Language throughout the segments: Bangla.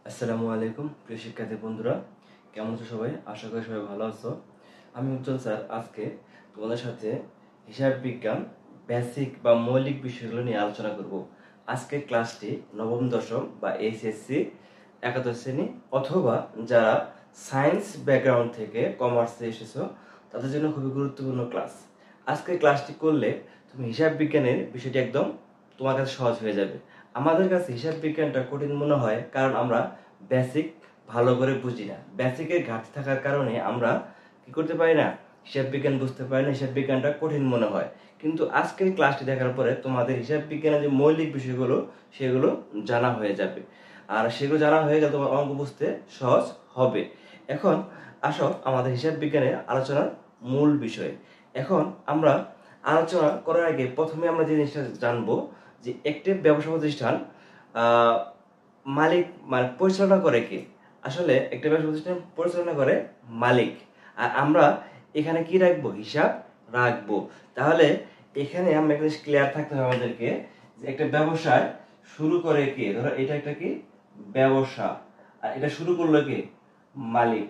আসসালামু আলাইকুম প্রিয় শিক্ষার্থী বন্ধুরা, কেমন আছো সবাই? আশা করি সবাই ভালো আছো। আমি উজ্জ্বল স্যার আজকে তোমাদের সাথে হিসাব বিজ্ঞান বেসিক বা মৌলিক বিষয়গুলো নিয়ে আলোচনা করব। আজকের ক্লাসটি নবম দশম বা এইচএসসি একাদশ শ্রেণী অথবা যারা সায়েন্স ব্যাকগ্রাউন্ড থেকে কমার্সে এসেছো তাদের জন্য খুবই গুরুত্বপূর্ণ ক্লাস। আজকের ক্লাসটি করলে তুমি হিসাব বিজ্ঞানের বিষয়টি একদম তোমার কাছে সহজ হয়ে যাবে। আমাদের কাছে হিসাব বিজ্ঞানটা কঠিন মনে হয় কারণ আমরা বেসিক ভালো করে বুঝি না। বেসিকের ঘাটতি থাকার কারণে আমরা কি করতে পারি না, হিসাব বিজ্ঞান বুঝতে পারি না, হিসাব বিজ্ঞানটা কঠিন মনে হয়। কিন্তু আজকের ক্লাসটি দেখার পরে তোমাদের হিসাব বিজ্ঞানের যে মৌলিক বিষয়গুলো সেগুলো জানা হয়ে যাবে, আর সেগুলো জানা হয়ে গেলে তোমার অঙ্ক বুঝতে সহজ হবে। এখন আসো আমাদের হিসাব বিজ্ঞানের আলোচনার মূল বিষয়। এখন আমরা আলোচনা করার আগে প্রথমে আমরা যে জিনিসটা জানবো যে একটি ব্যবসা প্রতিষ্ঠান মালিক মানে পরিচালনা করে কে? আসলে একটা ব্যবসা প্রতিষ্ঠান পরিচালনা করে মালিক, আর আমরা এখানে কি রাখবো? হিসাব রাখবো। তাহলে এখানে আমরা একটা জিনিস ক্লিয়ার থাকতে হবে আমাদেরকে যে একটা ব্যবসায় শুরু করে কে? ধরো এটা একটা কি ব্যবসা, আর এটা শুরু করলো কে? মালিক।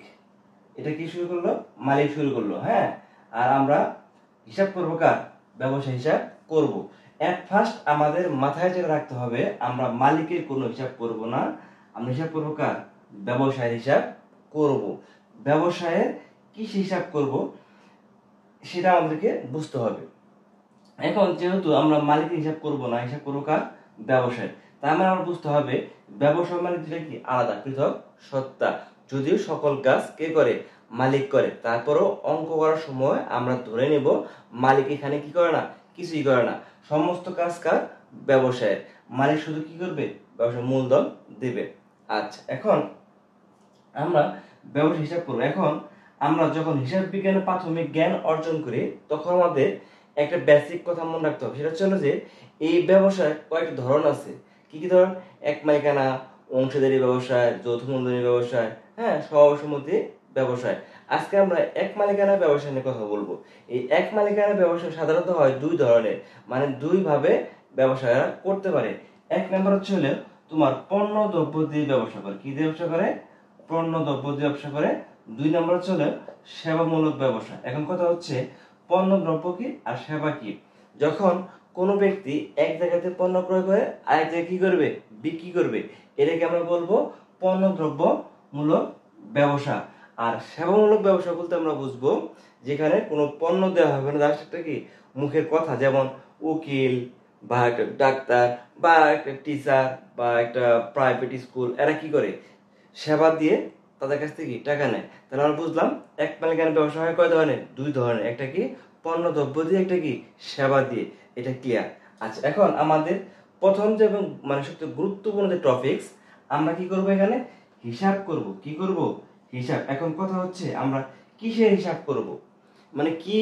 এটা কি শুরু করলো? মালিক শুরু করলো, হ্যাঁ। আর আমরা হিসাব করবো কার? ব্যবসা হিসাব করব। এট ফার্স্ট আমাদের মাথায় যেটা রাখতে হবে, আমরা মালিকের কোনো হিসাব করব না, আমরা হিসাব করবো কার? ব্যবসায়ের হিসাব করব। ব্যবসায়ের কি হিসাব করব সেটা আমাদেরকে বুঝতে হবে। এখন যেহেতু আমরা মালিকের হিসাব করব না, হিসাব করবো কার? ব্যবসায়। তার মানে আমরা বুঝতে হবে ব্যবসা মানে যেটা কি আলাদা পৃথক সত্তা। যদিও সকল কাজ কে করে? মালিক করে, তারপরও অঙ্ক করার সময় আমরা ধরে নেব মালিক এখানে কি করে না, কিছুই করে না। সমস্ত কাজ কার? ব্যবসায়ের। মালিক শুধু কি করবে? ব্যবসার মূলধন দেবে। আচ্ছা, এখন আমরা ব্যবসা হিসাব করবো। এখন আমরা যখন হিসাব বিজ্ঞানের প্রাথমিক জ্ঞান অর্জন করি তখন আমাদের একটা বেসিক কথা মনে রাখতে হবে, সেটা হচ্ছে যে এই ব্যবসায় কয়েকটা ধরন আছে। কি কি ধরন? এক মালিকানা, অংশীদারি ব্যবসায়, যৌথ মূলধনী ব্যবসায়, হ্যাঁ, সহসম্মতি ব্যবসায়। আজকে আমরা এক মালিকানা ব্যবসা নিয়ে কথা বলবো। এই এক মালিকানা ব্যবসা সাধারণত হয় দুই ধরনের, মানে দুই ভাবে ব্যবসা করতে পারে। এক নম্বর হচ্ছে হলো তোমার পণ্য দ্রব্য দিয়ে ব্যবসা করে। কি দিয়ে ব্যবসা করে? পণ্য দ্রব্য দিয়ে ব্যবসা করে। দুই নম্বর হচ্ছে সেবামূলক ব্যবসা। এখন কথা হচ্ছে পণ্য দ্রব্য কি আর সেবা কি? যখন কোনো ব্যক্তি এক জায়গাতে পণ্য ক্রয় করে আরেক জায়গায় কি করবে? বিক্রি করবে, এটাকে আমরা বলবো পণ্য দ্রব্য মূলক ব্যবসা। আর সেবামূলক ব্যবসা বলতে আমরা বুঝবো যেখানে কোনো পণ্য দেওয়া হবে না, জাস্ট একটা কি মুখের কথা, যেমন উকিল বা একটা ডাক্তার বা একটা টিচার বা একটা প্রাইভেট স্কুল, এরা কি করে? সেবা দিয়ে তাদের কাছ থেকে টাকা নেয়। তাহলে আমরা বুঝলাম এক মালিকানা ব্যবসা হয় কয় ধরনের? দুই ধরনের। একটা কি পণ্য দ্রব্য দিয়ে, একটা কি সেবা দিয়ে। এটা ক্লিয়ার? আচ্ছা, এখন আমাদের প্রথম যে এবং মানে সবচেয়ে গুরুত্বপূর্ণ যে টপিকস, আমরা কি করব? এখানে হিসাব করব। কি করব? হিসাব। এখন কথা হচ্ছে আমরা কিসের হিসাব করব, মানে কি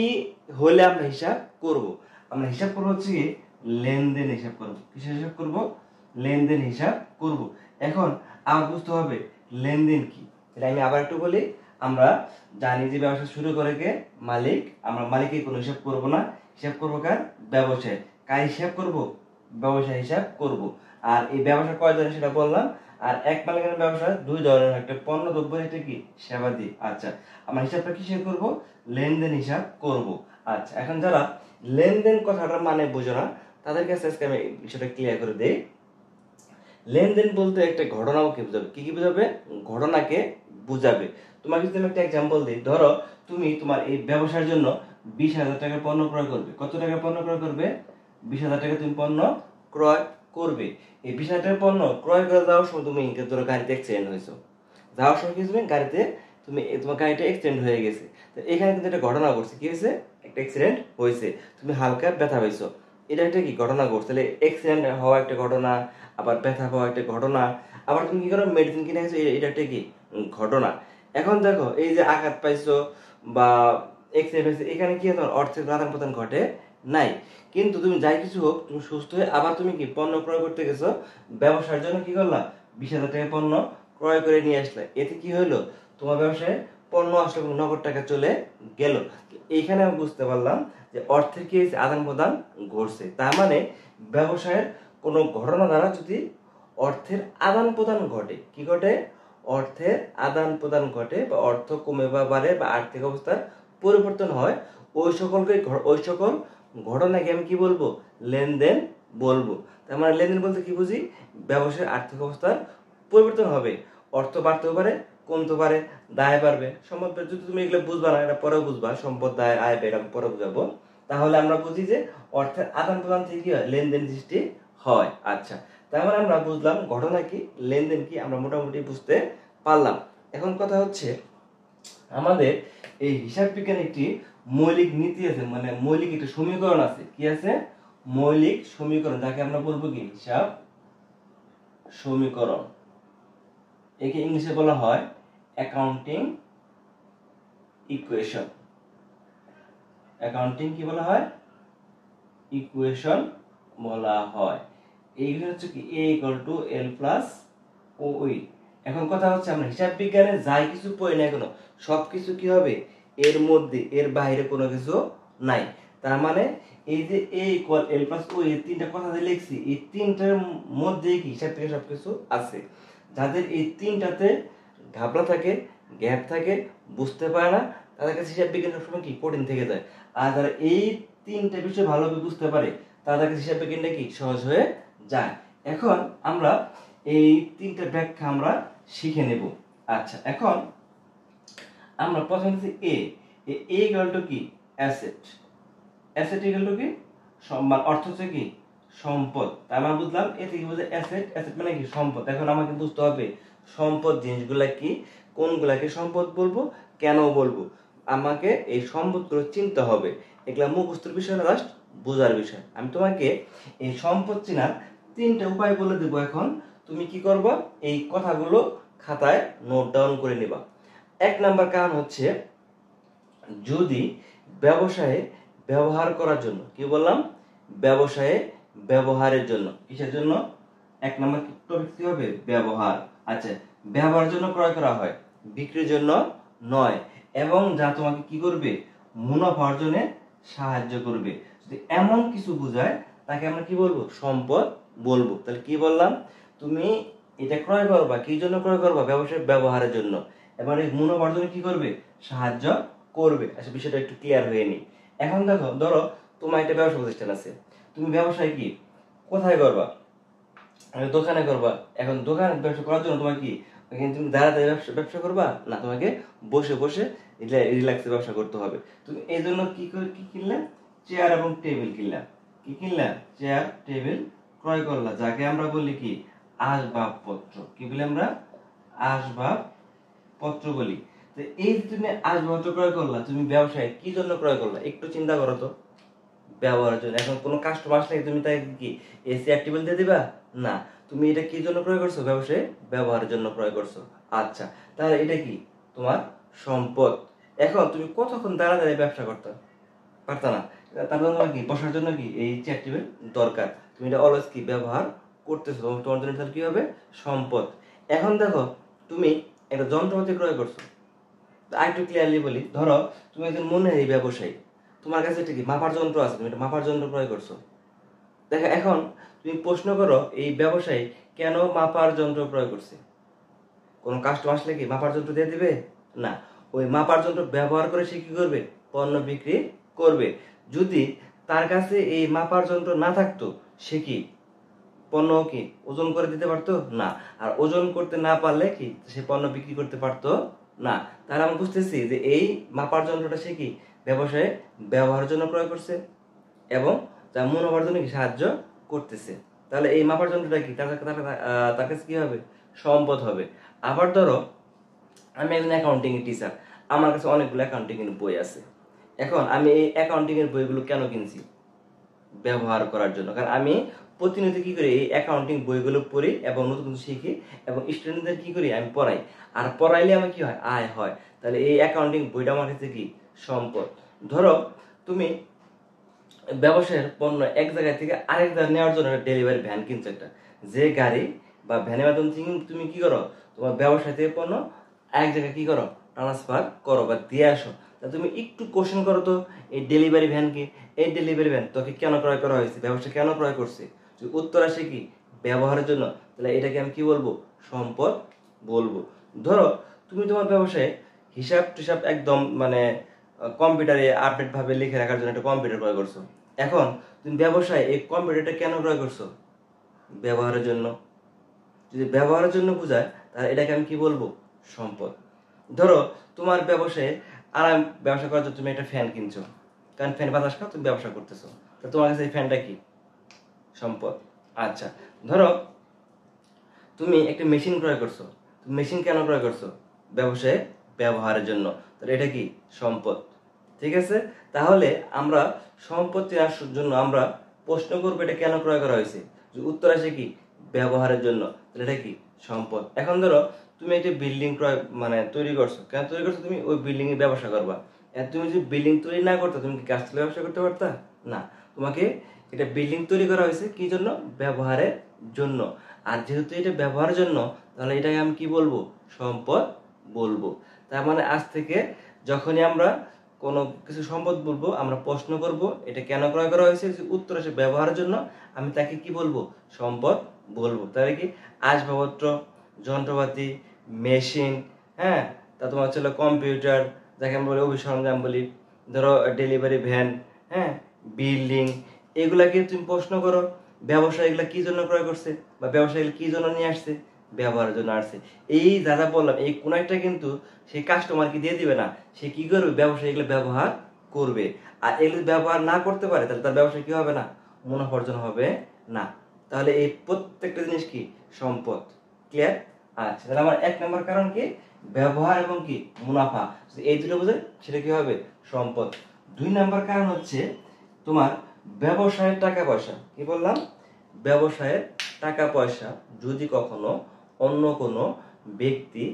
হলে আমরা হিসাব করব? আমরা হিসাব করব হচ্ছে কি লেনদেন হিসাব করব। কিসের হিসাব করব? লেনদেন হিসাব করব। এখন আমার বুঝতে হবে লেনদেন কি। তাহলে আমি আবার একটু বলি, আমরা জানি যে ব্যবসা শুরু করে কে? মালিক। আমরা মালিকের কোনো হিসাব করব না, হিসাব করব কার? ব্যবসায়। কার হিসাব করব? ব্যবসা হিসাব করব। আর এই ব্যবসা কয় ধরনের সেটা বললাম। আর এক মালিকানার ব্যবসা দুই ধরনের, একটা পণ্য দ্রব্য, একটা কি সেবা দিয়ে। আচ্ছা, আমরা হিসাবটা কিসের করব? লেনদেন হিসাব করব। আচ্ছা, এখন যারা লেনদেন কথাটা মানে বোঝো না তাদের কাছে আজকে আমি বিষয়টা ক্লিয়ার করে দেই। লেনদেন বলতে একটা ঘটনাকে বোঝাবে। কি কি বোঝাবে? ঘটনাকে বুঝাবে। তোমাকে যদি আমি একটা এক্সাম্পল দিই, ধরো তুমি তোমার এই ব্যবসার জন্য 20,000 টাকার পণ্য ক্রয় করবে। কত টাকা পণ্য ক্রয় করবে? 20,000 টাকা তুমি পণ্য ক্রয় করবে। এই 20,000 টাকার পণ্য ক্রয় করে যাওয়ার সময় তুমি ধরো গাড়িতে অ্যাক্সিডেন্ট হয়েছো। যাওয়ার সময় কি তুমি গাড়িতে তোমার গাড়িটা অ্যাক্সিডেন্ট হয়ে গেছে। তো এখানে কিন্তু একটা ঘটনা ঘটছে। কি হয়েছে? একটা অ্যাক্সিডেন্ট হয়েছে, তুমি হালকা ব্যথা পাইছো। এটা একটা কি ঘটনা ঘটছে। তাহলে অ্যাক্সিডেন্ট হওয়া একটা ঘটনা, আবার ব্যথা পাওয়া একটা ঘটনা, আবার তুমি কি করো মেডিসিন কিনে গেছো, এটা একটা কি ঘটনা। এখন দেখো এই যে আঘাত পাইছো বা অ্যাক্সিডেন্ট হয়েছে, এখানে কি তোমার অর্থের আদান প্রদান ঘটে নাই। কিন্তু তুমি যাই কিছু হোক, তুমি সুস্থ হয়ে আবার তুমি কি পণ্য ক্রয় করতে গেছো, ব্যবসার জন্য কি করলা? 20,000 টাকা পণ্য ক্রয় করে নিয়ে আসলে। এতে কি হলো? তোমার ব্যবসায় পণ্য আসলে নগদ টাকা চলে গেল। এইখানে আমি বুঝতে পারলাম যে অর্থের কি আদান প্রদান ঘটছে। তার মানে ব্যবসায়ের কোনো ঘটনা দ্বারা যদি অর্থের আদান প্রদান ঘটে। কি ঘটে? অর্থের আদান প্রদান ঘটে বা অর্থ কমে বা বাড়ে বা আর্থিক অবস্থার পরিবর্তন হয়, ওই সকল ঘটনাকে আমি কি বলবো? লেনদেন বলবো। তার মানে লেনদেন বলতে কি বুঝি? ব্যবসায়ের আর্থিক অবস্থার পরিবর্তন হবে, অর্থ বাড়তেও পারে, কমতে পারে, দায় বাড়বে। সম্পদ যদি তুমি এগুলো বুঝবা না, এটা পরেও বুঝবা, সম্পদ দায় আয় ব্যয় এটা পরে বুঝাবো। তাহলে আমরা বুঝি যে অর্থের আদান প্রদান থেকে কি হয়? লেনদেন সৃষ্টি হয়। আচ্ছা, তার মানে আমরা বুঝলাম ঘটনা কি, লেনদেন কি, আমরা মোটামুটি বুঝতে পারলাম। এখন কথা হচ্ছে আমাদের এই হিসাব বিজ্ঞানে একটি মৌলিক নীতি আছে, মানে মৌলিক একটা সমীকরণ আছে। কি আছে? মৌলিক সমীকরণ, যাকে আমরা বলবো কি? হিসাব সমীকরণ। একে ইংলিশে বলা হয় অ্যাকাউন্টিং ইকুয়েশন। অ্যাকাউন্টিং কি বলা হয়? ইকুয়েশন বলা হয়। এইগুলো হচ্ছে কি? a = l + oe। এখন কথা হচ্ছে আমরা হিসাব বিজ্ঞানে যাই কিছু পড়ি না কেন, সবকিছু কি হবে? এর মধ্যে, এর বাইরে কোনো কিছু নাই। তার মানে এই যে a = l + oe এই তিনটা কথা যে লিখছি, এই তিনটার মধ্যে কি হিসাব বিজ্ঞানে সবকিছু আছে। যাদের এই তিনটাতে ঘাবলা থাকে, গ্যাপ থাকে, বুঝতে পারে না, তাদের কাছে হিসাব বিজ্ঞান সবসময় কি? কঠিন থেকে যায়। আর যারা এই তিনটা বিষয় ভালোভাবে বুঝতে পারে, তাদের কাছে হিসাব বিজ্ঞানটা কি? সহজ হয়ে যায়। এখন আমরা এই তিনটা ব্যাখ্যা আমরা শিখে নেব। আচ্ছা, এখন আমরা প্রথমে হচ্ছে এ = কি? অ্যাসেট। অ্যাসেট = কি? সম্মান, অর্থ হচ্ছে কি? সম্পদ। তাই আমরা বুঝলাম এ থেকে বুঝে অ্যাসেট, অ্যাসেট মানে কি? সম্পদ। এখন আমাকে বুঝতে হবে সম্পদ জিনিসগুলা কি, কোনগুলাকে সম্পদ বলবো, কেন বলবো। আমাকে এই সম্পদগুলো চিনতে হবে। এগুলা মুখস্থের বিষয় না, জাস্ট বোঝার বিষয়। আমি তোমাকে এই সম্পদ চেনার তিনটা উপায় বলে দেব। এখন তুমি কি করবা? এই কথাগুলো খাতায় নোট ডাউন করে নিবা। 1 নাম্বার কারণ হচ্ছে, যদি ব্যবসায়ে ব্যবহার করার জন্য, কি বললাম? ব্যবসায়ে ব্যবহারের জন্য। কিসের জন্য? 1 নাম্বার টপিক কি হবে? ব্যবহার। আচ্ছা, ব্যবহারের জন্য ক্রয় করা হয়, বিক্রির জন্য নয়, এবং যা তোমাকে কি করবে? মুনাফা অর্জনে সাহায্য করবে। যদি এমন কিছু বোঝায়, তাকে আমরা কি বলবো? সম্পদ বলবো। তাহলে কি বললাম? তুমি এটা ক্রয় করবা, কি জন্য ক্রয় করবা? ব্যবসায় ব্যবহারের জন্য, এবার এই মুনাফা অর্জনে কি করবে? সাহায্য করবে। আচ্ছা, বিষয়টা একটু ক্লিয়ার হয়ে নি। এখন দেখো, ধরো তোমার একটা ব্যবসা প্রতিষ্ঠান আছে, তুমি ব্যবসায় কি কোথায় করবা? দোকানে করবা। এখন দোকান ব্যবসা করার জন্য তোমার কি তুমি দাঁড়াতে ব্যবসা করবা না, তোমাকে বসে বসে রিল্যাক্সে ব্যবসা করতে হবে। তুমি এই জন্য কি কিনলে? চেয়ার এবং টেবিল কিনলা। কি কিনলা? চেয়ার টেবিল ক্রয় করলা, যাকে আমরা বলি কি? আসবাবপত্র। কি বলি আমরা? আসবাবপত্র বলি। তো এই যে তুমি আসবাবপত্র ক্রয় করলা, তুমি ব্যবসায় কি জন্য ক্রয় করলা? একটু চিন্তা করো তো। ব্যবহারের জন্য। এখন কোনো কাস্টমার আসলে তুমি তাকে কি চেয়ার টেবিল দিয়ে দিবা? না। তুমি এটা কি জন্য ক্রয় করছো? ব্যবসায় ব্যবহারের জন্য ক্রয় করছো। আচ্ছা, তাহলে এটা কি? তোমার সম্পদ। এখন তুমি কতক্ষণ দাঁড়া দাঁড়িয়ে ব্যবসা করতে পারতা না, তার জন্য কি বসার জন্য কি এই চেয়ার টেবিল দরকার। তুমি এটা অলওয়েজ কি ব্যবহার করতেছো, তোমার জন্য কি হবে? সম্পদ। এখন দেখো, তুমি একটা যন্ত্রপাতি ক্রয় করছো। আরেকটু ক্লিয়ারলি বলি, ধরো তুমি একজন মনের ব্যবসায়ী, তোমার কাছে এটা কি? মাপার যন্ত্র আছে, তুমি এটা মাপার যন্ত্র ক্রয় করছো। দেখো, এখন তুমি প্রশ্ন করো, এই ব্যবসায়ী কেন মাপার যন্ত্র ক্রয় করছে? কোনো কাস্টমার আসলে কি মাপার যন্ত্র দিয়ে দিবে? না। ওই মাপার যন্ত্র ব্যবহার করে সে কি করবে? পণ্য বিক্রি করবে। যদি তার কাছে এই মাপার যন্ত্র না থাকতো, সে কি পণ্য কি ওজন করে দিতে পারতো? না। আর ওজন করতে না পারলে কি সে পণ্য বিক্রি করতে পারতো না। তাহলে আমরা বুঝতেছি যে এই মাপার যন্ত্রটা সে কি ব্যবসায়ে ব্যবহারের জন্য ক্রয় করছে, এবং যা মুনাফার জন্য কি সাহায্য করতেছে। তাহলে এই মাপার যন্ত্রটা কি তার কাছে কি হবে? সম্পদ হবে। আবার ধরো, আমি একজন অ্যাকাউন্টিং এর টিচার, আমার কাছে অনেকগুলো অ্যাকাউন্টিং এর বই আছে। এখন আমি এই অ্যাকাউন্টিং এর বইগুলো কেন কিনছি? ব্যবহার করার জন্য। কারণ আমি প্রতিনিয়ত কি করি? এই অ্যাকাউন্টিং বইগুলো পড়ি এবং নতুন নতুন শিখি, এবং স্টুডেন্টদের কি করি? আমি পড়াই। আর পড়াইলে আমার কি হয়? আয় হয়। তাহলে এই অ্যাকাউন্টিং বইটা আমার কাছে কি? সম্পদ। ধরো তুমি ব্যবসায়ের পণ্য এক জায়গা থেকে আরেক জায়গায় নেওয়ার জন্য ডেলিভারি ভ্যান কিনছো একটা, যে গাড়ি বা ভ্যানের মাধ্যমে তুমি কি করো? তোমার ব্যবসা থেকে পণ্য এক জায়গায় কি করো? ট্রান্সফার করো বা দিয়ে আসো। তা তুমি একটু কোশ্চেন করো তো, এই ডেলিভারি ভ্যান কি? এই ডেলিভারি ভ্যান তোকে কেন ক্রয় করা হয়েছে? ব্যবসা কেন ক্রয় করছে? উত্তর আসে কি? ব্যবহারের জন্য, তাহলে এটাকে আমি কি বলবো? সম্পদ বলবো। ধরো তুমি তোমার ব্যবসায়ে হিসাব টিসাব একদম মানে কম্পিউটারে আপডেট ভাবে লিখে রাখার জন্য একটা কম্পিউটার ক্রয় করছো। এখন তুমি ব্যবসায় এই কম্পিউটারটা কেন ক্রয় করছো? ব্যবহারের জন্য। যদি ব্যবহারের জন্য বোঝায় তাহলে এটাকে আমি কি বলবো? সম্পদ। ধরো তোমার ব্যবসায়ে আরাম ব্যবসা করার জন্য তুমি একটা ফ্যান কিনছো, কারণ ফ্যান বাতাস খাও, তুমি ব্যবসা করতেছো, তো তোমার কাছে এই ফ্যানটা কি? সম্পদ। আচ্ছা, ধরো তুমি একটা মেশিন ক্রয় করছো, মেশিন কেন ক্রয় করছো? ব্যবসায়ে ব্যবহারের জন্য, তাহলে এটা কি? সম্পদ। ঠিক আছে, তাহলে আমরা সম্পত্তি আসার জন্য আমরা প্রশ্ন করবো এটা কেন ক্রয় করা হয়েছে, উত্তর আসে কি? ব্যবহারের জন্য, তাহলে এটা কি? সম্পদ। এখন ধরো তুমি একটা বিল্ডিং ক্রয় মানে তৈরি করছো, কেন তৈরি করছো? তুমি ওই বিল্ডিং এ ব্যবসা করবা। তুমি যদি বিল্ডিং তৈরি না করতে, তুমি কি গাছ থেকে ব্যবসা করতে পারতা? না, তোমাকে এটা বিল্ডিং তৈরি করা হয়েছে কি জন্য? ব্যবহারের জন্য। আর যেহেতু এটা ব্যবহারের জন্য, তাহলে এটাকে আমি কি বলবো? সম্পদ বলবো। তার মানে আজ থেকে যখনই আমরা কোনো কিছু সম্পদ বলবো, আমরা প্রশ্ন করব এটা কেন ক্রয় করা হয়েছে, উত্তর আসে ব্যবহারের জন্য, আমি তাকে কি বলবো? সম্পদ বলবো। তাহলে কি আসবাবপত্র, যন্ত্রপাতি, মেশিন, হ্যাঁ, তা তোমার হচ্ছে কম্পিউটার, যাকে আমরা বলি অফিস সরঞ্জাম বলি, ধরো ডেলিভারি ভ্যান, হ্যাঁ, বিল্ডিং, এগুলাকে তুমি প্রশ্ন করো ব্যবসা এগুলা কি জন্য ক্রয় করছে, বা ব্যবসা এগুলো কি জন্য নিয়ে আসছে? ব্যবহারের জন্য আসছে। এই দাদা বললাম এই কোন একটা কিন্তু সেই কাস্টমারকে দিয়ে দিবে না, সে কি করবে? ব্যবসা এগুলো ব্যবহার করবে। আর এগুলো ব্যবহার না করতে পারে তাহলে তার ব্যবসা কি হবে না? মুনাফা অর্জন হবে না। তাহলে এই প্রত্যেকটা জিনিস কি? সম্পদ। ক্লিয়ার? আচ্ছা, তাহলে আমার 1 নম্বর কারণ কি? ব্যবহার এবং কি? মুনাফা। এই দুটো বোঝে সেটা কি হবে? সম্পদ। 2 নম্বর কারণ হচ্ছে তোমার ব্যবসায়ের টাকা পয়সা। কি বললাম? ব্যবসায়ের টাকা পয়সা যদি কখনো অন্য কোনো ব্যক্তি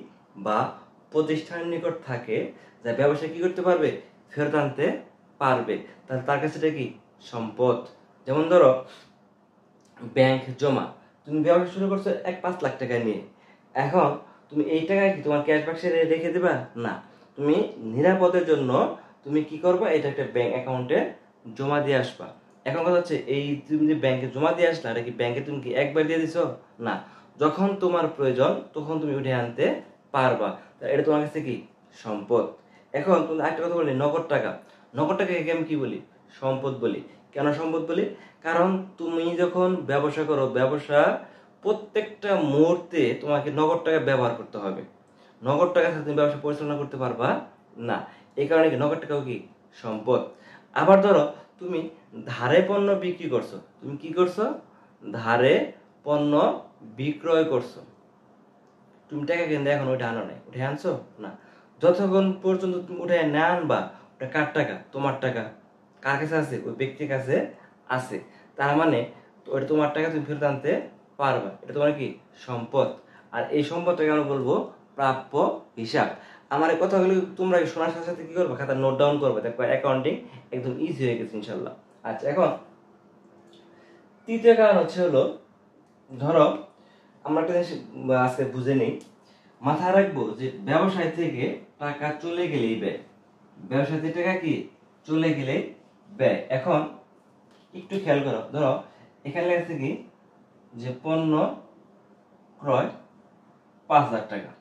বা প্রতিষ্ঠানের নিকট থাকে, যা ব্যবসা কি করতে পারবে? ফেরত আনতে পারবে, তাহলে তার কাছে এটা কি? সম্পদ। যেমন ধরো ব্যাংক জমা, তুমি ব্যবসা শুরু করছো 5 লাখ টাকা নিয়ে, এখন তুমি এই টাকা কি তোমার ক্যাশ বাক্সে রেখে দেবা? না, তুমি নিরাপদের জন্য তুমি কি করবা? এটা একটা ব্যাংক অ্যাকাউন্টে জমা দিয়ে আসবা। এখন কথা হচ্ছে এই তুমি যে ব্যাংকে জমা দিয়ে আসলা, এটা কি ব্যাংকে তুমি কি একবার দিয়ে দিছো? না, যখন তোমার প্রয়োজন তখন তুমি উঠে আনতে পারবা, এটা তোমার কাছে কি? সম্পদ। এখন তুমি একটা কথা বলি, নগদ টাকা। নগদ টাকাকে আমি কি বলি? সম্পদ বলি। কেন সম্পদ বলি? কারণ তুমি যখন ব্যবসা করো, ব্যবসা প্রত্যেকটা মুহূর্তে তোমাকে নগদ টাকা ব্যবহার করতে হবে। নগদ টাকা ছাড়া তুমি ব্যবসা পরিচালনা করতে পারবা না। এই কারণে কি নগদ টাকাও কি? সম্পদ। আবার ধরো তুমি ধারে পণ্য বিক্রি করছো, তুমি কি করছো? ধারে পণ্য বিক্রয় করছো। তুমি টাকা কিন্তু এখন ওইটা আনো নাই, উঠে আনছো না। যতক্ষণ পর্যন্ত তুমি উঠে না আনবা, ওটা কার টাকা? তোমার টাকা। কার কাছে আছে? ওই ব্যক্তির কাছে আছে। তার মানে ওটা তোমার টাকা, তুমি ফেরত আনতে পারবা, এটা তোমার কি? সম্পদ। আর এই সম্পদটাকে আমরা বলবো প্রাপ্য হিসাব। আমার এই কথাগুলো তোমরা শোনার সাথে সাথে কি করবে? খাতা নোট ডাউন করবে, দেখবে অ্যাকাউন্টিং একদম ইজি হয়ে গেছে ইনশাল্লাহ। আচ্ছা, এখন তৃতীয় কারণ হলো, ধরো আমরা একটা জিনিস আজকে বুঝে নিই, মাথায় রাখবো যে ব্যবসায় থেকে টাকা চলে গেলেই ব্যয়। ব্যবসায় থেকে টাকা কি? চলে গেলেই ব্যয়। এখন একটু খেয়াল করো, ধরো এখানে লেখা আছে কি? যে পণ্য ক্রয় 5,000 টাকা।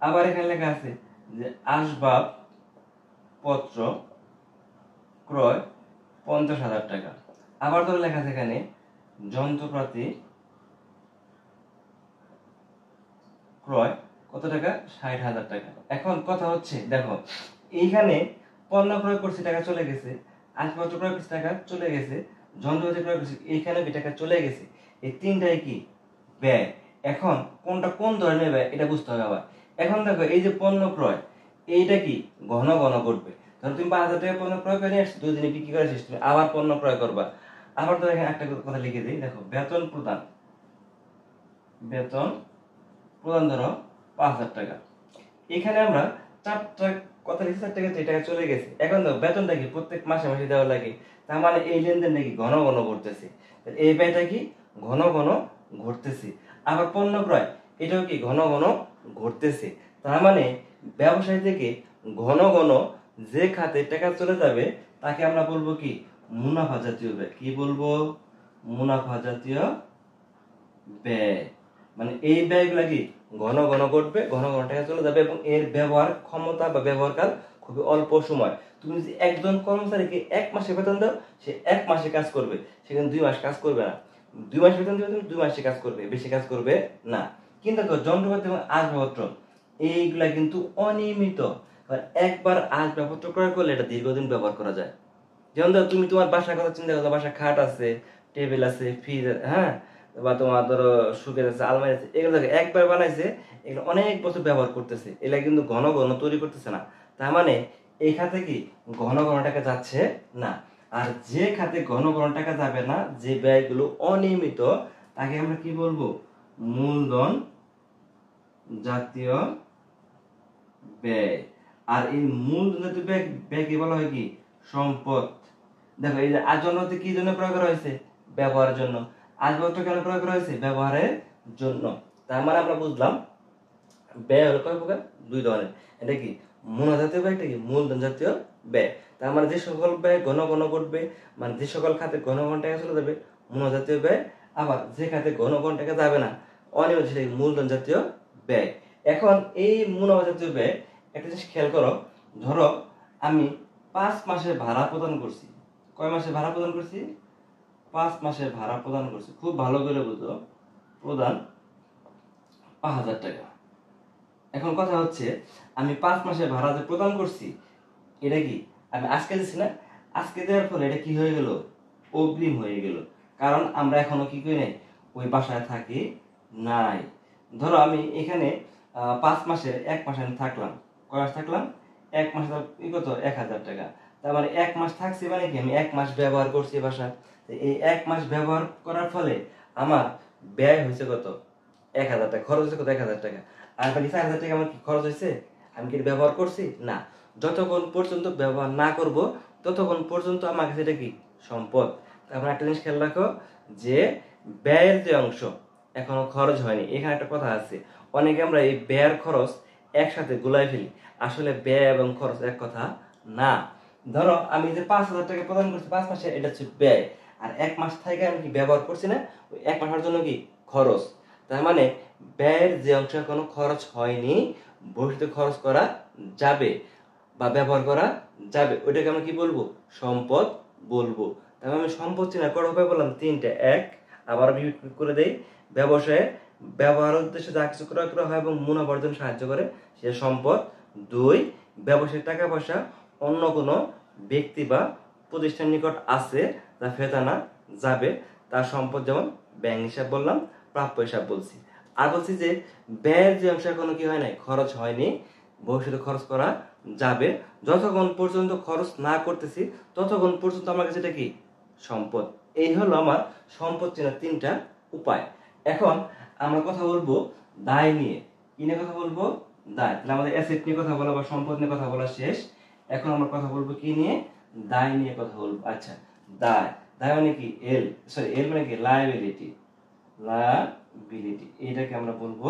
আবার এখানে লেখা আছে যে আসবাব পত্র ক্রয় 50,000 টাকা। আবার ধরো লেখা আছে এখানে যন্ত্রপাতি ক্রয় কত টাকা? 60,000 টাকা। এখন কথা হচ্ছে দেখো, এইখানে পণ্য ক্রয় করছি টাকা চলে গেছে, আসবাবপত্র ক্রয় করছি টাকা চলে গেছে, যন্ত্রপাতি ক্রয় করছি এইখানে টাকা চলে গেছে। এই তিনটাই কি? ব্যয়। এখন কোনটা কোন ধরনের ব্যয় এটা বুঝতে হবে আবার। এখন দেখো এই যে পণ্য ক্রয়, এইটা কি? ঘন ঘন করবে। ধরো তুমি 5,000 টাকা পণ্য ক্রয় করে নিয়ে আসছো, 2 দিনে বিক্রি করে শেষ, তুমি আবার পণ্য ক্রয় করবা। আবার ধরো এখানে একটা কথা লিখে দিই, দেখো বেতন প্রদান, বেতন প্রদান ধরো 5,000 টাকা। এখানে আমরা 4টা কথা লিখছি, 4 টাকা 3 টাকা চলে গেছে। এখন দেখো বেতনটা কি? প্রত্যেক মাসে মাসে দেওয়া লাগে, তার মানে এই লেনদেনটা কি? ঘন ঘন ঘটতেছে। এই ব্যয়টা কি? ঘন ঘন ঘটতেছে। আবার পণ্য ক্রয়, এটাও কি? ঘন ঘন ঘটতেছে। তার মানে ব্যবসায় থেকে ঘন ঘন যে খাতে টাকা চলে যাবে তাকে আমরা বলবো কি? মুনাফা জাতীয় ব্যয়। কি বলবো? মুনাফা জাতীয় ব্যয়, মানে এই ব্যয়গুলা কি ঘন ঘন ঘটবে, ঘন ঘন টাকা চলে যাবে এবং এর ব্যবহার ক্ষমতা বা ব্যবহারকাল খুবই অল্প সময়। তুমি যদি একজন কর্মচারীকে 1 মাসে বেতন দাও, সে 1 মাসে কাজ করবে, সে কিন্তু 2 মাস কাজ করবে না। 2 মাস বেতন দিবে, তুমি 2 মাসে কাজ করবে, বেশি কাজ করবে না। কিন্তু যন্ত্রপাতি এবং আসবাবপত্র এইগুলা কিন্তু অনিয়মিত, একবার আসবাবপত্র ক্রয় করলে এটা দীর্ঘদিন ব্যবহার করা যায়। যেমন ধরো তুমি তোমার বাসার কথা চিন্তা করো, বাসায় খাট আছে, টেবিল আছে, ফ্রিজ, হ্যাঁ, বা তোমার ধরো সুকেস আছে, আলমারি আছে, এগুলো দেখো একবার বানাইছে, এগুলো অনেক বছর ব্যবহার করতেছে, এগুলা কিন্তু ঘন ঘন তৈরি করতেছে না। তার মানে এই খাতে কি ঘন ঘন টাকা যাচ্ছে না। আর যে খাতে ঘন ঘন টাকা যাবে না, যে ব্যয়গুলো অনিয়মিত, তাকে আমরা কি বলবো? মূলধন জাতীয় ব্যয়। আর এই মূলধন জাতীয় ব্যয়কে বলা হয় কি? সম্পদ। দেখো এই যে যন্ত্রপাতি কি জন্য প্রয়োগ করা হয়েছে? ব্যবহারের জন্য। আসবাবপত্র কেন প্রয়োগ করা হয়েছে? ব্যবহারের জন্য। তার মানে আমরা বুঝলাম ব্যয় হলো কয় প্রকার? 2 ধরনের। এটা কি মুনাফা জাতীয় ব্যয়, এটা কি মূলধন জাতীয় ব্যয়। তার মানে যে সকল ব্যয় ঘন ঘন ঘটবে, মানে যে সকল খাতে ঘন ঘন টাকা চলে যাবে, মুনাফা জাতীয় ব্যয়। আবার যে খাতে ঘন ঘন টাকা যাবে না, অনিয়মিত, সেটা মূলধন জাতীয় ব্যয়। এখন এই মুনাফা জাতীয় ব্যয় একটা জিনিস খেয়াল করো। ধরো আমি 5 মাসের ভাড়া প্রদান করছি। কয় মাসের ভাড়া প্রদান করছি? 5 মাসের ভাড়া প্রদান করছি। খুব ভালো করে বুঝো, প্রদান 5000 টাকা। এখন কথা হচ্ছে, আমি 5 মাসের ভাড়া যে প্রদান করছি, এটা কি আমি আজকে দিচ্ছি না? আজকে দেওয়ার ফলে এটা কি হয়ে গেল? অগ্রিম হয়ে গেল। কারণ আমরা এখনো কি করি নাই? ওই বাসায় থাকি নাই। ধরো আমি এখানে 5 মাসের 1 মাস আমি থাকলাম। কয় মাস থাকলাম? 1 মাস, কত? 1000 টাকা। তার মানে 1 মাস থাকছি, মানে কি আমি 1 মাস ব্যবহার করছি বাসা। এই 1 মাস ব্যবহার করার ফলে আমার ব্যয় হয়েছে কত? 1000 টাকা। খরচ হয়েছে কত? 1000 টাকা। আর বাকি 4000 টাকা আমার কি খরচ হয়েছে? আমি কি ব্যবহার করছি? না। যতক্ষণ পর্যন্ত ব্যবহার না করব, ততক্ষণ পর্যন্ত আমার কাছে এটা কি? সম্পদ। তারপর একটা জিনিস খেয়াল রাখো, যে ব্যয়ের যে অংশ এখনো খরচ হয়নি, এখানে একটা কথা আছে। অনেকে আমরা এই ব্যয়ের খরচ একসাথে গুলাই ফেলি। আসলে ব্যয় এবং খরচ এক কথা না। ধরো আমি যে 5000 টাকা প্রদান করছি 5 মাসে, এটা হচ্ছে ব্যয়। আর 1 মাস থেকে আমি কি ব্যবহার করছি না, ওই 1 মাসের জন্য কি? খরচ। তার মানে ব্যয়ের যে অংশ এখনো খরচ হয়নি, ভবিষ্যতে খরচ করা যাবে বা ব্যবহার করা যাবে, ওইটাকে আমরা কি বলবো? সম্পদ বলবো। তাহলে আমি সম্পদ চিনা করার উপায় বললাম 3টে। 1, আবার রিপিট করে দেই, ব্যবসায়ে ব্যবহার উদ্দেশ্যে যা কিছু ক্রয় করা হয় এবং মুনাফা অর্জনে সাহায্য করে, সে সম্পদ। 2, ব্যবসায়িক টাকা পয়সা অন্য কোনো ব্যক্তি বা প্রতিষ্ঠানের নিকট আছে, যা ফেরত আনা যাবে, তার সম্পদ। যেমন ব্যাংক হিসাব বললাম, প্রাপ্য হিসাব বলছি। আর বলছি যে ব্যয়ের যে অংশ এখনো কি হয় নাই? খরচ হয়নি, ভবিষ্যতে খরচ করা যাবে। যতক্ষণ পর্যন্ত খরচ না করতেছি, ততক্ষণ পর্যন্ত আমার কাছে এটা কি? সম্পদ। এই হলো আমার সম্পদ চেনার 3টা উপায়। এখন আমরা কথা বলবো দায় নিয়ে। কি নিয়ে কথা বলবো? দায়। তাহলে আমাদের অ্যাসেট নিয়ে কথা বলা বা সম্পদ নিয়ে কথা বলা শেষ। এখন আমরা কথা বলবো কি নিয়ে? দায় নিয়ে কথা বলবো। আচ্ছা, দায়। দায় মানে কি? এল মানে কি? লায়াবিলিটি। লায়াবিলিটি, এটাকে আমরা বলবো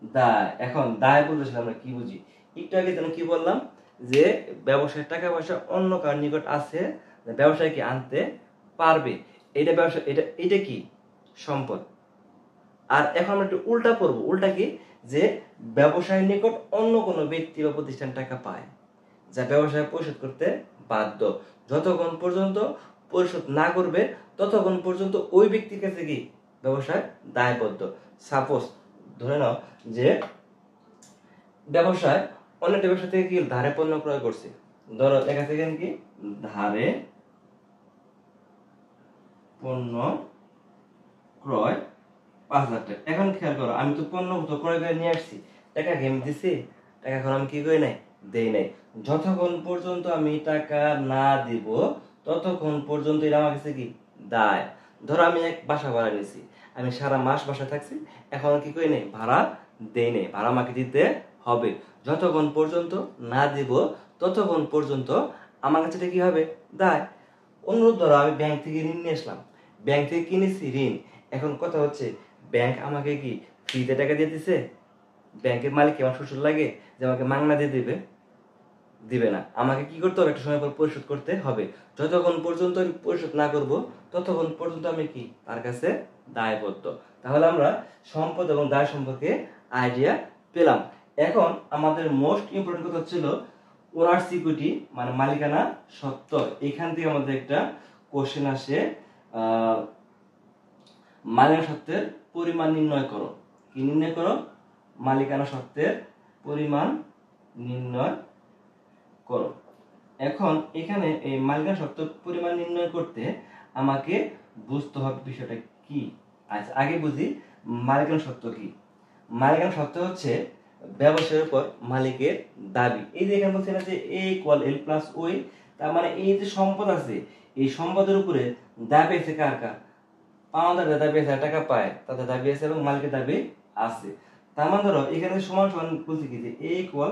দায়। এখন দায় বলতে আমরা কি বুঝি? একটু আগে যেন কি বললাম, যে ব্যবসায় টাকা পয়সা অন্য কার নিকট আছে, ব্যবসায় কি আনতে পারবে, এটা ব্যবসা, এটা কি? সম্পদ। আর এখন আমরা একটু উল্টা পড়বো। উল্টা কি? যে ব্যবসায়ের নিকট অন্য কোনো ব্যক্তি বা প্রতিষ্ঠান টাকা পায়, যা ব্যবসায় পরিশোধ করতে বাধ্য। যতক্ষণ পর্যন্ত পরিশোধ না করবে, ততক্ষণ পর্যন্ত ওই ব্যক্তির কাছে কি? ব্যবসায় দায়বদ্ধ। সাপোজ ধরে নাও যে ব্যবসায় অনেকটা ব্যবসা থেকে কি ধারে পণ্য ক্রয় করছে। ধরো এখান থেকে কি? ধারে পণ্য ক্রয় 5000 টাকা। এখন খেয়াল করো, আমি তো পণ্য তো ক্রয় করে নিয়ে আসছি, টাকা কি আমি দিছি? টাকা এখন আমি কি করি নাই? দেই নাই। যতক্ষণ পর্যন্ত আমি টাকা না দিব, ততক্ষণ পর্যন্ত এটা আমার কাছে কি? দায়। ধরো আমি এক বাসা ভাড়া নিয়েছি, আমি সারা মাস বাসায় থাকছি, এখন কি করি নাই? ভাড়া দেই নাই, ভাড়া আমাকে দিতে হবে। যতক্ষণ পর্যন্ত না দিব, ততক্ষণ পর্যন্ত আমার কাছে এটা কি হবে? দায়। অনুরোধ, ধরো আমি ব্যাংক থেকে ঋণ নিয়ে আসলাম, ব্যাংক থেকে কিনেছি ঋণ। এখন কথা হচ্ছে, ব্যাংক আমাকে কি ফ্রিতে টাকা দিয়ে দিছে? ব্যাংকের মালিক কি আমার শ্বশুর লাগে যে আমাকে মাগনা দিয়ে দিবে? দিবে না। আমাকে কি করতে হবে? একটা সময় পর পরিশোধ করতে হবে। যতক্ষণ পর্যন্ত আমি পরিশোধ না করব, ততক্ষণ পর্যন্ত আমি কি? তার কাছে দায়বদ্ধ। তাহলে আমরা সম্পদ এবং দায় সম্পর্কে আইডিয়া পেলাম। এখন আমাদের মোস্ট ইম্পর্টেন্ট কথা ছিল ওনার্স ইকুইটি মানে মালিকানা সত্ত্ব। এখান থেকে আমাদের একটা কোশ্চেন আসে, মালিকানা সত্ত্বের পরিমাণ নির্ণয় করো। কি নির্ণয় করো? মালিকানা সত্ত্বের পরিমাণ নির্ণয় করো। এখন এখানে এই মালিকানা সত্ত্বের পরিমাণ নির্ণয় করতে আমাকে বুঝতে হবে বিষয়টা কি। আচ্ছা, আগে বুঝি মালিকানা সত্ত্ব কি। মালিকানা সত্ত্ব হচ্ছে ব্যবসায়ের উপর মালিকের দাবি। এই যে এখানে বলছে না যে এ ইকুয়াল এল প্লাস ওই, তার মানে এই যে সম্পদ আছে এই সম্পদের উপরে দাবি আছে কার কার? পাওনাদার দাবি আছে, টাকা পায় তাদের দাবি আছে এবং মালিকের দাবি আছে। তার মানে ধরো এখানে সমান সমান বলছে কি যে এ ইকুয়াল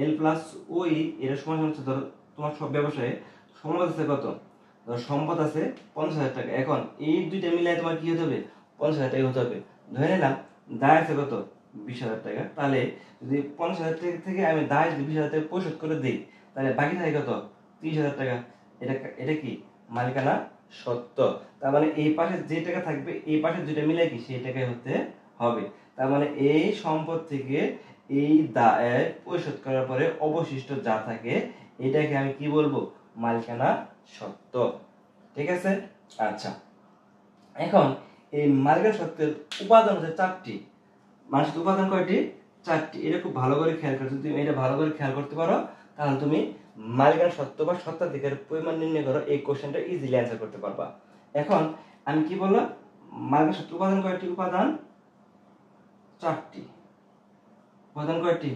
এল প্লাস ওই, এটা সমান সমান হচ্ছে ধরো তোমার সব ব্যবসায়ে সম্পদ আছে কত? ধরো সম্পদ আছে 50,000 টাকা। এখন এই দুইটা মিলাই তোমার কি হতে হবে? 50,000 টাকা হতে হবে। ধরে নিলাম দায় আছে কত? 20,000 টাকা। তাহলে যদি 50,000 টাকা থেকে আমি দায় যদি 20,000 টাকা পরিশোধ করে দিই, তাহলে বাকি থাকে কত? 30,000 টাকা। এটা কি? মালিকানা সত্ত্ব। তার মানে এই পাশে যে টাকা থাকবে এই পাশে দুইটা মিলে কি সেই টাকাই হতে হবে। তার মানে এই সম্পদ থেকে এই দায় পরিশোধ করার পরে অবশিষ্ট যা থাকে এটাকে আমি কি বলবো? মালিকানা সত্ত্ব। ঠিক আছে? আচ্ছা, এখন এই মালিকানা সত্ত্বের উপাদান হচ্ছে 4টি। মানুষের উপাদান কয়টি? 4টি। এটা খুব ভালো করে খেয়াল করো। যদি তুমি এটা ভালো করে খেয়াল করতে পারো তাহলে তুমি মালিকানা সত্ত্ব বা স্বত্বাধিকারের পরিমাণ নির্ণয় করো, এই কোশ্চেনটা ইজিলি অ্যান্সার করতে পারবা। এখন আমি কি বললাম? মালিকানা সত্ত্বের উপাদান কয়টি? উপাদান 4টি। উপাদান কয়টি?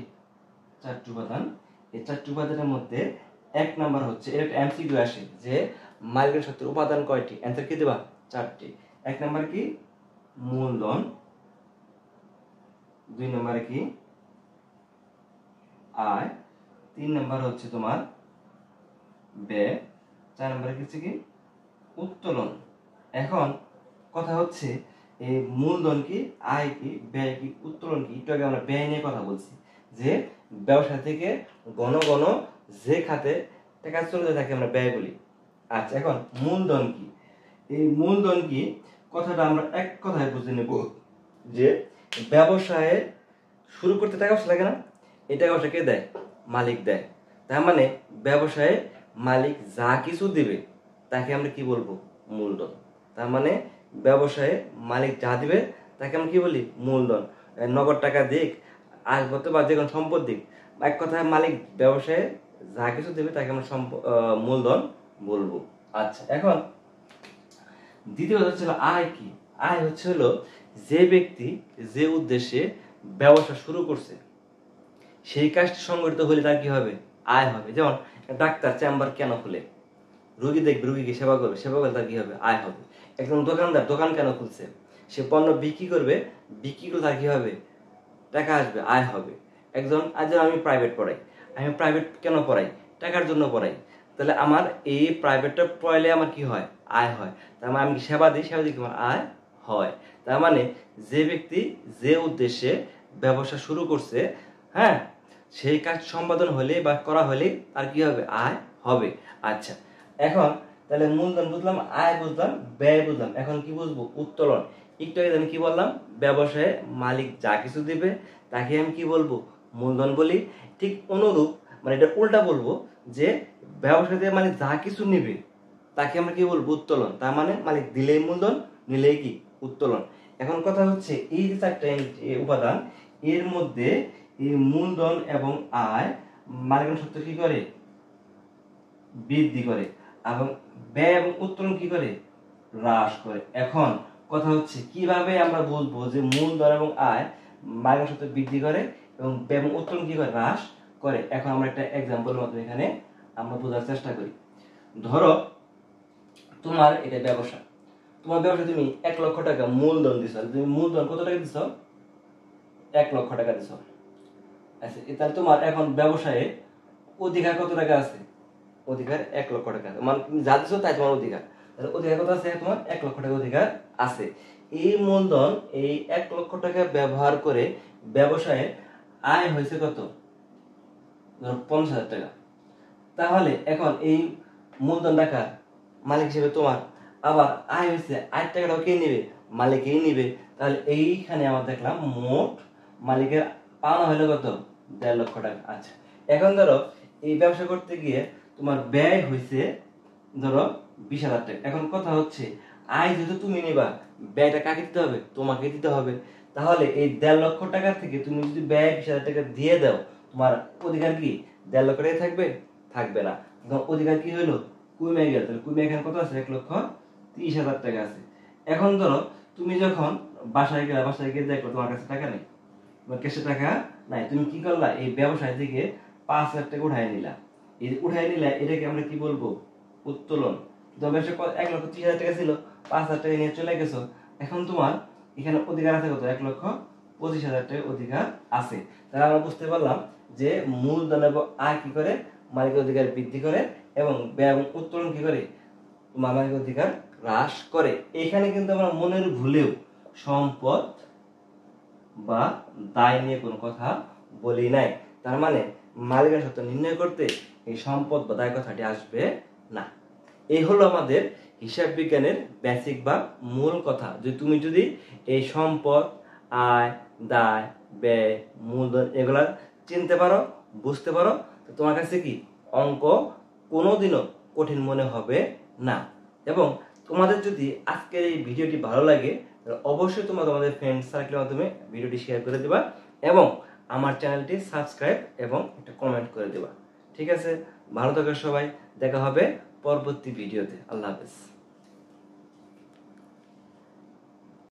4টি উপাদান। এই 4টি উপাদানের মধ্যে 1 নাম্বার হচ্ছে, এর একটা এমসিকিউ আসে যে মালিকানা সত্ত্বের উপাদান কয়টি? অ্যান্সার কি দেবা? 4টি। 1 নাম্বার কি? মূলধন। 2 নম্বরে কি? আয়। 3 নাম্বার হচ্ছে তোমার ব্যয়। 4 নম্বরে কি হচ্ছে কি? উত্তোলন। এখন কথা হচ্ছে এই মূলধন কি, আয় কি, ব্যয় কি, উত্তোলন কি? একটু আগে আমরা ব্যয় নিয়ে কথা বলছি যে ব্যবসা থেকে ঘন ঘন যে খাতে টাকা চলে থাকে আমরা ব্যয় বলি। আচ্ছা, এখন মূলধন কি? এই মূলধন কি কথাটা আমরা এক কথায় বুঝে নেব যে ব্যবসায় শুরু করতে টাকা পয়সা লাগে না? এই টাকা পয়সা কে দেয়? মালিক দেয়। তার মানে ব্যবসায় মালিক যা কিছু দিবে তাকে আমরা কি বলবো? মূলধন। তার মানে ব্যবসায়ে মালিক যা দিবে তাকে আমরা কি বলি? মূলধন। নগদ টাকা দিক, আসবাবপত্র বা যে কোনো সম্পদ দিক, এক কথায় মালিক ব্যবসায়ে যা কিছু দেবে তাকে আমরা মূলধন বলবো। আচ্ছা, এখন দ্বিতীয় হচ্ছে আয় কি? আয় হচ্ছে হলো যে ব্যক্তি যে উদ্দেশ্যে ব্যবসা শুরু করছে সেই কাজটি সংগঠিত হলে তার কি হবে? আয় হবে। যেমন ডাক্তার চেম্বার কেন খুলে? রোগী দেখবে, রোগীকে সেবা করবে, সেবা করলে তার কি হবে? আয় হবে। একজন দোকানদার দোকান কেন খুলছে? সে পণ্য বিক্রি করবে, বিক্রি করলে তার কি হবে? টাকা আসবে, আয় হবে। একজন আজ আমি প্রাইভেট পড়াই, আমি প্রাইভেট কেন পড়াই? টাকার জন্য পড়াই। তাহলে আমার এই প্রাইভেটটা পড়াইলে আমার কি হয়? আয় হয়। তার মানে আমি সেবা দিই, সেবা দিই আমার আয় হয়। তার মানে যে ব্যক্তি যে উদ্দেশ্যে ব্যবসা শুরু করছে, হ্যাঁ, সেই কাজ সম্পাদন হলে বা করা হলে তার কি হবে? আয় হবে। আচ্ছা, এখন তাহলে মূলধন বুঝলাম, আয় বুঝলাম, ব্যয় বুঝলাম, এখন কি বুঝবো? উত্তোলন। একটু আগে আমি কি বললাম? ব্যবসায়ে মালিক যা কিছু দিবে তাকে আমি কি বলবো? মূলধন বলি। ঠিক অনুরূপ মানে এটা উল্টা বলবো যে ব্যবসাতে মালিক যা কিছু নিবে তাকে আমরা কি বলবো? উত্তোলন। তার মানে মালিক দিলেই মূলধন, নিলেই কি? উত্তোলন। এখন কথা হচ্ছে এই যে 4টা উপাদান, এর মধ্যে এই মূলধন এবং আয় মালিকানা সত্ত্ব কি করে? বৃদ্ধি করে, এবং ব্যয় এবং উত্তোলন কি করে? হ্রাস করে। এখন কথা হচ্ছে কিভাবে আমরা বলবো যে মূলধন এবং আয় মালিকানা সত্ত্ব বৃদ্ধি করে এবং ব্যয় এবং উত্তোলন কি করে? হ্রাস করে। এখন আমরা একটা এক্সাম্পলের মাধ্যমে এখানে আমরা বোঝার চেষ্টা করি। ধরো তোমার এটা ব্যবসা, তোমার ব্যবসা তুমি 1 লক্ষ টাকা মূলধন দিছো, তুমি মূলধন কত টাকা দিছো? 1 লক্ষ টাকা দিছো। আচ্ছা, তাহলে তোমার এখন ব্যবসায়ে অধিকার কত টাকা আছে? অধিকার 1 লক্ষ টাকা। মানে তুমি যা দিছো তাই তোমার অধিকার। তাহলে অধিকার কত আছে? তোমার 1 লক্ষ টাকা অধিকার আছে। এই মূলধন এই 1 লক্ষ টাকা ব্যবহার করে ব্যবসায়ে আয় হয়েছে কত? ধরো 50,000 টাকা। তাহলে এখন এই মূলধন টাকা মালিক হিসেবে তোমার, আবার আয় হয়েছে, আয়ের টাকাটাও কে নেবে? মালিকই নিবে। তাহলে এইখানে আমরা দেখলাম মোট মালিকের পাওনা হলো কত, 1.5 লক্ষ টাকা। আচ্ছা, এখন ধরো এই ব্যবসা করতে গিয়ে তোমার ব্যয় হয়েছে ধরো 20,000 টাকা। এখন কথা হচ্ছে আয় যেহেতু তুমি নিবা, ব্যয়টা কাকে দিতে হবে, তোমাকে দিতে হবে। তাহলে এই 1.5 লক্ষ টাকা থেকে তুমি যদি ব্যয় 20,000 টাকা দিয়ে দাও, তোমার অধিকার কি 1.5 লক্ষ টাকা থাকবে? থাকবে না। তোমার অধিকার কি হলো, কমে গেল। তাহলে কমে এখানে কত আছে, 1,30,000 টাকা আছে। এখন ধরো তুমি যখন বাসায় গেলে, বাসায় গিয়ে দেখো তোমার কাছে টাকা নেই, তোমার ক্যাশে টাকা নাই। তুমি কি করলা, এই ব্যবসায় থেকে 5,000 টাকা উঠাই নিলা। এই উঠাই নিলা, এটাকে আমরা কি বলবো, উত্তোলন। তোমার ব্যবসা 1,30,000 টাকা ছিল, 5,000 টাকা নিয়ে চলে গেছো। এখন তোমার এখানে অধিকার আছে কত, 1,25,000 টাকা অধিকার আছে। তাহলে আমরা বুঝতে পারলাম যে মূলধন এবং আয় কি করে, মালিকের অধিকার বৃদ্ধি করে, এবং ব্যয় এবং উত্তোলন কি করে, মালিকের অধিকার হ্রাস করে। এখানে কিন্তু আমরা মনের ভুলেও সম্পদ বা দায় নিয়ে কোনো কথা বলি নাই। তার মানে মালিকানা সত্ত্ব নির্ণয় করতে এই সম্পদ বা দায় কথাটি আসবে না। এই হলো আমাদের হিসাব বিজ্ঞানের বেসিক বা মূল কথা। যে তুমি যদি এই সম্পদ, আয়, দায়, ব্যয়, মূলধন এগুলা চিনতে পারো, বুঝতে পারো, তো তোমার কাছে কি অঙ্ক কোনোদিনও কঠিন মনে হবে না। এবং তোমাদের যদি আজকের এই ভিডিওটি ভালো লাগে, অবশ্যই তোমরা তোমাদের ফ্রেন্ড সার্কেলের মাধ্যমে ভিডিওটি শেয়ার করে দেবা, এবং আমার চ্যানেলটি সাবস্ক্রাইব এবং একটা কমেন্ট করে দেবা। ঠিক আছে, ভালো থাকো সবাই, দেখা হবে পরবর্তী ভিডিওতে। আল্লাহ হাফেজ।